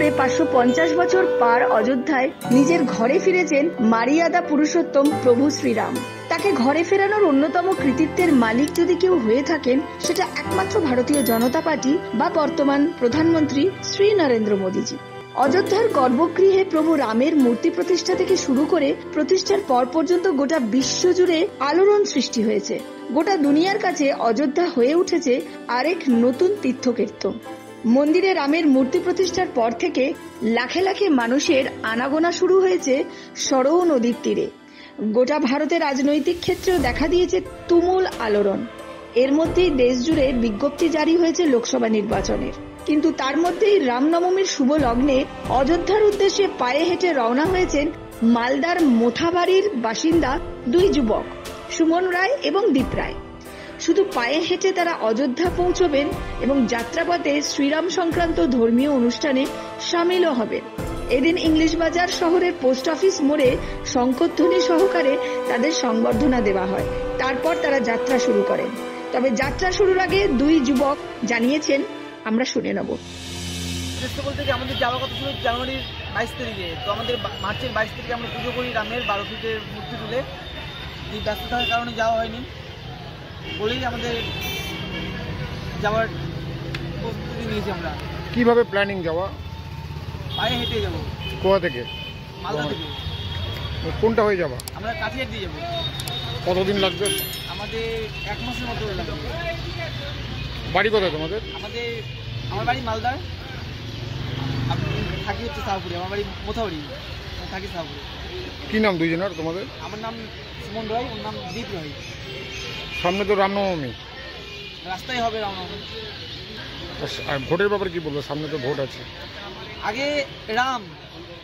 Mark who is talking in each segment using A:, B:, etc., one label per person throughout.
A: করে 550 বছর পার অযোধ্যায় নিজের ঘরে ফিরেছেন মারিয়াদা পুরুষোত্তম প্রভু শ্রীরাম। তাকে ঘরে ফেরানোর অন্যতম কৃতিত্বের মালিক যদি কেউ হয়ে থাকেন, সেটা একমাত্র ভারতীয় জনতা পার্টি বা বর্তমান প্রধানমন্ত্রী শ্রী নরেন্দ্র মোদীজি। অযোধ্যার গর্ভগৃহে প্রভু রামের মূর্তি প্রতিষ্ঠা থেকে শুরু করে প্রতিষ্ঠার পর পর্যন্ত গোটা বিশ্ব জুড়ে আলোড়ন সৃষ্টি হয়েছে। গোটা দুনিয়ার কাছে অযোধ্যা হয়ে উঠেছে আরেক নতুন তীর্থক্ষেত্র। মন্দিরে রামের মূর্তি প্রতিষ্ঠার পর থেকে লাখে লাখে মানুষের আনাগোনা শুরু হয়েছে সরয়ূ নদীর তীরে। গোটা ভারতের রাজনৈতিক ক্ষেত্রেও দেখা দিয়েছে তুমুল আলোড়ন। এর মধ্যেই দেশ জুড়ে বিজ্ঞপ্তি জারি হয়েছে লোকসভা নির্বাচনের। কিন্তু তার মধ্যেই রামনবমীর শুভ লগ্নে অযোধ্যার উদ্দেশ্যে পায়ে হেঁটে রওনা হয়েছেন মালদার মোথাবাড়ির বাসিন্দা দুই যুবক, সুমন রায় এবং দীপ রায়। শুধু পায়ে হেঁটে তারা অযোধ্যা পৌঁছবেন এবং যাত্রাপথে শ্রীরাম সংক্রান্ত ধর্মীয় অনুষ্ঠানে সামিলও হবেন। এদিন ইংলিশ বাজার শহরের পোস্ট অফিস মোড়ে শঙ্খধ্বনি সহকারে তাদের সংবর্ধনা দেওয়া হয়। তারপর তারা যাত্রা শুরু করেন। তবে যাত্রা শুরুর আগে দুই যুবক জানিয়েছেন, আমরা শুনে নেব।
B: বলতে যে আমাদের যাওয়ার কথা ছিল জানুয়ারির 22 তারিখে, তো আমাদের মার্চের 22 তারিখে আমরা পুজো করি রামের 12 ফিটের মূর্তি তুলে। এই ব্যস্ততার কারণে যাওয়া হয়নি বলেই আমাদের যাওয়ার প্রস্তুতি নিয়েছি। আমরা
C: কিভাবে প্ল্যানিং যাওয়া?
B: পায়ে হেঁটে যাবো।
C: কোথা থেকে?
B: মালদা থেকে।
C: কোনটা হয়ে যাবা?
B: আমরা কাঠিয়ার দিয়ে যাবো।
C: কতদিন লাগবে?
B: আমাদের 1 মাসের মতো লাগবে।
C: বাড়ি কোথায় তোমাদের?
B: আমার বাড়ি মালদার, থাকি হচ্ছে শাহপুরে। আমার বাড়ি মোথাবাড়ি, থাকি শাহপুরে।
C: কি নাম দুইজনের তোমাদের?
B: আমার নাম সুমন রায়, ওর নাম দীপ রায়।
C: সামনে তো রামনবমী,
B: রাস্তায় হবে রামনবমী।
C: আর ভোটের ব্যাপারে কি বলবো? সামনে তো ভোট আছে।
B: আগে রাম,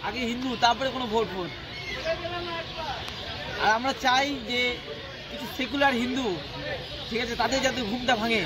B: আগে হিন্দু, তারপরে কোনো ভোট। আর আমরা চাই যে কিছু সেকুলার হিন্দু, ঠিক আছে, তাদের যাতে ঘুমটা ভাঙে।